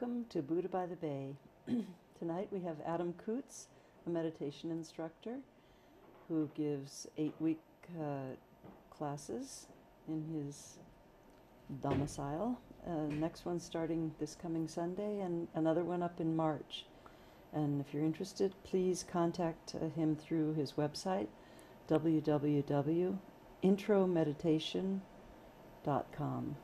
Welcome to Buddha by the Bay. Tonight we have Adam Coots, a meditation instructor who gives 8-week classes in his domicile. Next one starting this coming Sunday and another one up in March. And if you're interested, please contact him through his website, www.intromeditation.com.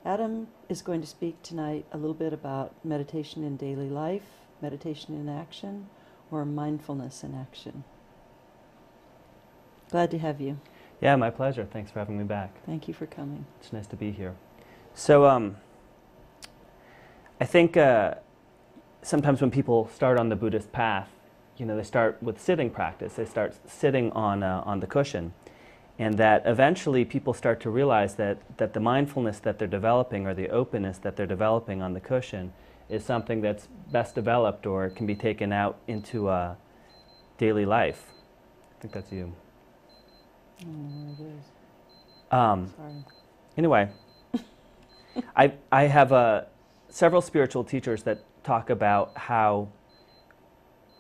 Adam is going to speak tonight a little bit about meditation in daily life, meditation in action, or mindfulness in action. Glad to have you. Yeah, my pleasure. Thanks for having me back. Thank you for coming. It's nice to be here. So I think sometimes when people start on the Buddhist path, they start with sitting practice. They start sitting on the cushion. And that eventually people start to realize that the mindfulness that they're developing or the openness that they're developing on the cushion is something that's best developed or can be taken out into daily life. I think that's you. I don't know where it is. Sorry. Anyway, I have several spiritual teachers that talk about how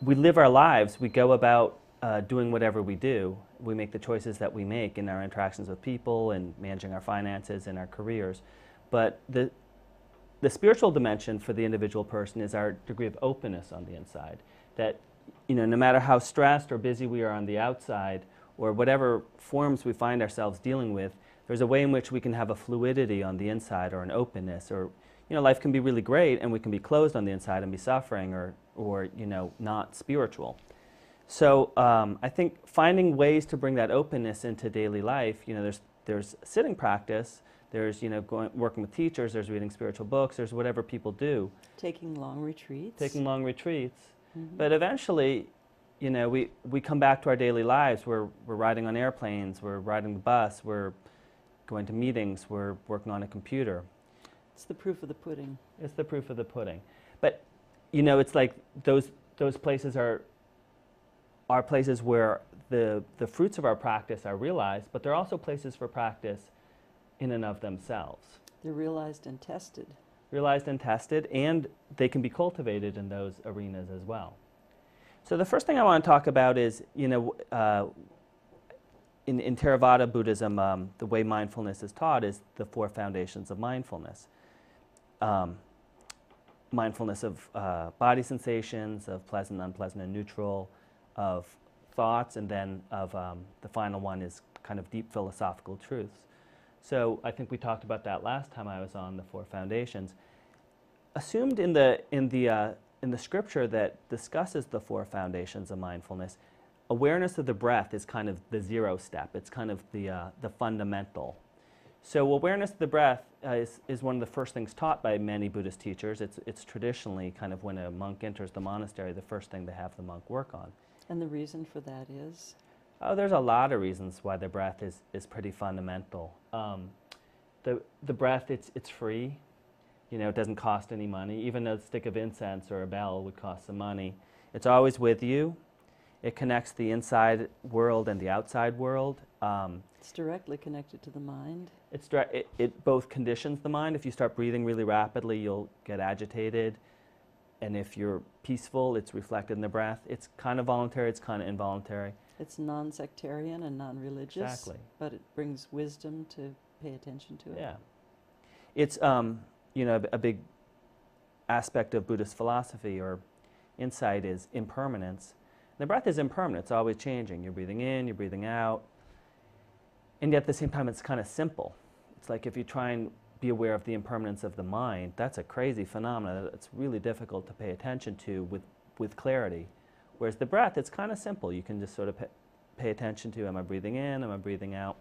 we live our lives, we go about doing whatever we do. We make the choices that we make in our interactions with people and managing our finances and our careers. But the spiritual dimension for the individual person is our degree of openness on the inside. That, no matter how stressed or busy we are on the outside, or whatever forms we find ourselves dealing with, there's a way in which we can have a fluidity on the inside or an openness. Or, life can be really great and we can be closed on the inside and be suffering or not spiritual. So I think finding ways to bring that openness into daily life, there's sitting practice, there's working with teachers, there's reading spiritual books, there's whatever people do. Taking long retreats. Mm-hmm. But eventually, we come back to our daily lives. We're riding on airplanes, we're riding the bus, we're going to meetings, we're working on a computer. It's the proof of the pudding. It's the proof of the pudding. But it's like those places are places where the fruits of our practice are realized, but they're also places for practice in and of themselves. They're realized and tested. Realized and tested, and they can be cultivated in those arenas as well. So the first thing I want to talk about is, in Theravada Buddhism, the way mindfulness is taught is the 4 foundations of mindfulness. Mindfulness of body sensations, of pleasant, unpleasant, and neutral, of thoughts, and then of the final one is kind of deep philosophical truths. So I think we talked about that last time I was on, the 4 foundations. Assumed in the scripture that discusses the 4 foundations of mindfulness, awareness of the breath is kind of the 0 step. It's kind of the fundamental. So awareness of the breath is one of the first things taught by many Buddhist teachers. It's traditionally kind of when a monk enters the monastery, the first thing they have the monk work on. And the reason for that is? Oh, there's a lot of reasons why the breath is pretty fundamental. The breath, it's free. It doesn't cost any money. Even a stick of incense or a bell would cost some money. It's always with you. It connects the inside world and the outside world. It's directly connected to the mind. It both conditions the mind. If you start breathing really rapidly, you'll get agitated. And if you're peaceful, it's reflected in the breath. It's kind of voluntary, it's kind of involuntary. It's non-sectarian and non-religious. Exactly. But it brings wisdom to pay attention to it. Yeah. It's, a big aspect of Buddhist philosophy or insight is impermanence. The breath is impermanent. It's always changing. You're breathing in, you're breathing out. And yet at the same time, it's kind of simple. It's like if you try and be aware of the impermanence of the mind, that's a crazy phenomenon. It's really difficult to pay attention to with clarity. Whereas the breath, it's kind of simple. You can just sort of pay attention to, am I breathing in, am I breathing out,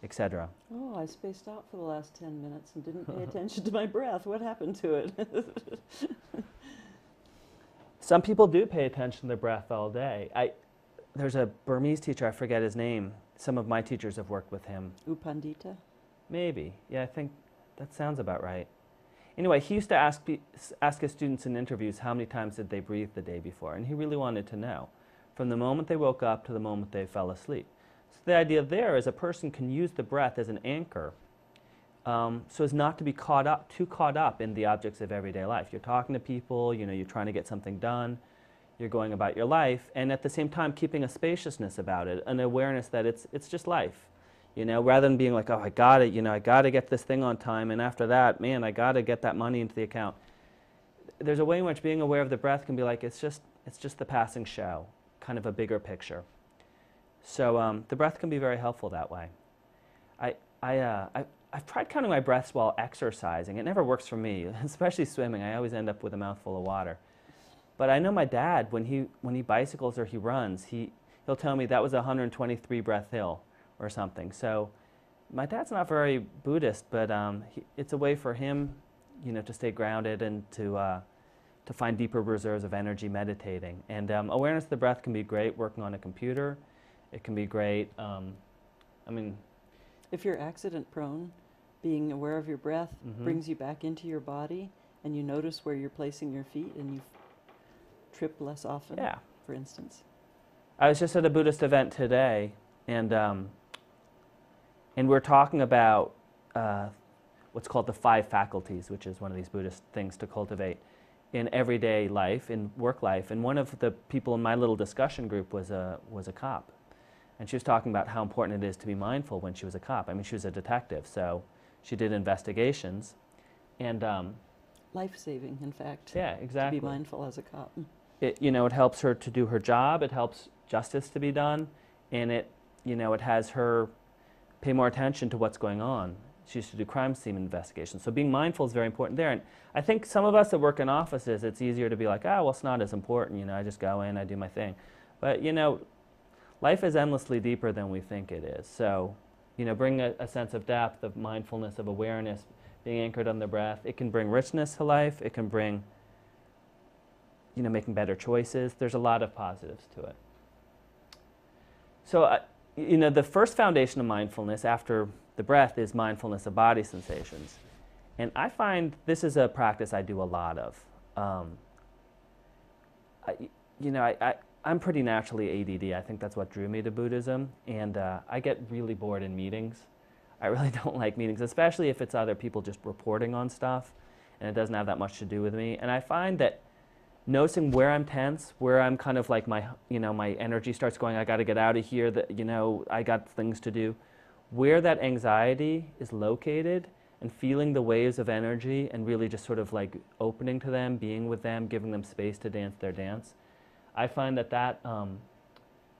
etc. Oh, I spaced out for the last 10 minutes and didn't pay attention to my breath. What happened to it? Some people do pay attention to their breath all day. There's a Burmese teacher, I forget his name. Some of my teachers have worked with him. U Pandita? Maybe. Yeah, I think that sounds about right. Anyway, he used to ask his students in interviews how many times did they breathe the day before, and he really wanted to know, from the moment they woke up to the moment they fell asleep. So the idea there is a person can use the breath as an anchor so as not to be too caught up in the objects of everyday life. You're talking to people, you know, you're trying to get something done, you're going about your life, and at the same time keeping a spaciousness about it, an awareness that it's just life. You know, rather than being like, oh, I gotta get this thing on time, and after that, man, I gotta get that money into the account. There's a way in which being aware of the breath can be like, it's just the passing show, kind of a bigger picture. So the breath can be very helpful that way. I've tried counting my breaths while exercising. It never works for me, especially swimming. I always end up with a mouthful of water. But I know my dad, when he bicycles or he runs, he'll tell me that was a 123 breath hill or something. So my dad's not very Buddhist, but it's a way for him, you know, to stay grounded and to find deeper reserves of energy meditating. And awareness of the breath can be great working on a computer. It can be great. I mean, if you're accident prone, being aware of your breath brings you back into your body, and you notice where you're placing your feet, and you trip less often, for instance. I was just at a Buddhist event today, and we're talking about what's called the 5 faculties, which is one of these Buddhist things to cultivate in everyday life, in work life. And one of the people in my little discussion group was a cop. And she was talking about how important it is to be mindful when she was a cop. I mean, she was a detective, so she did investigations. And life-saving, in fact. Yeah, exactly. To be mindful as a cop. It helps her to do her job. It helps justice to be done, and it has her pay more attention to what's going on. She used to do crime scene investigations. So being mindful is very important there. And I think some of us that work in offices, it's easier to be like, well, it's not as important. You know, I just go in, I do my thing. But, life is endlessly deeper than we think it is. So, bring a sense of depth, of mindfulness, of awareness, being anchored on the breath. It can bring richness to life. It can bring, making better choices. There's a lot of positives to it. So, the first foundation of mindfulness after the breath is mindfulness of body sensations. And I find this is a practice I do a lot of. I'm pretty naturally ADD. I think that's what drew me to Buddhism. And I get really bored in meetings. I really don't like meetings, especially if it's other people just reporting on stuff and it doesn't have that much to do with me. And I find that noticing where I'm tense, where I'm kind of like my energy starts going, I got to get out of here, I got things to do. Where that anxiety is located and feeling the waves of energy and really just sort of like opening to them, being with them, giving them space to dance their dance. I find that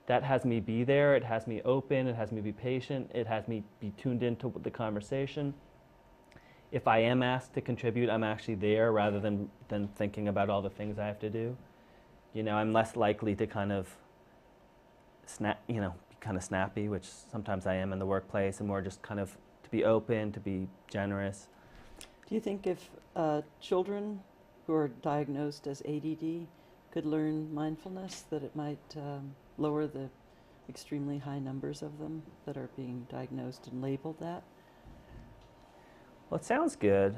has me be there, it has me open, it has me be patient, it has me be tuned into the conversation. If I am asked to contribute, I'm actually there rather than thinking about all the things I have to do. I'm less likely to kind of be kind of snappy, which sometimes I am in the workplace, and more just kind of to be open, to be generous. Do you think if children who are diagnosed as ADD could learn mindfulness, that it might lower the extremely high numbers of them that are being diagnosed and labeled that? Well, it sounds good.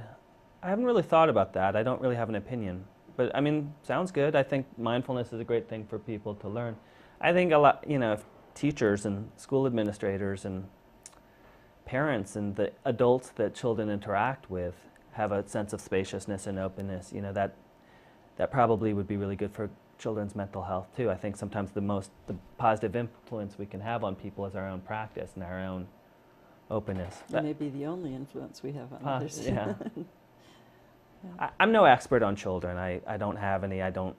I haven't really thought about that. I don't really have an opinion. But, I mean, sounds good. I think mindfulness is a great thing for people to learn. I think a lot, if teachers and school administrators and parents and the adults that children interact with have a sense of spaciousness and openness, that probably would be really good for children's mental health too. I think sometimes the positive influence we can have on people is our own practice and our own openness. It may be the only influence we have on others. Yeah. I'm no expert on children. I don't have any. I don't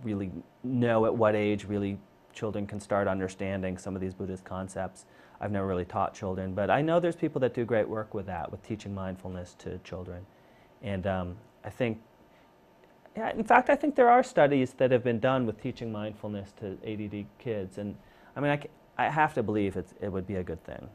really know at what age really children can start understanding some of these Buddhist concepts. I've never really taught children, but I know there's people that do great work with that, with teaching mindfulness to children. And I think, in fact, I think there are studies that have been done with teaching mindfulness to ADD kids. And I mean, I have to believe it would be a good thing.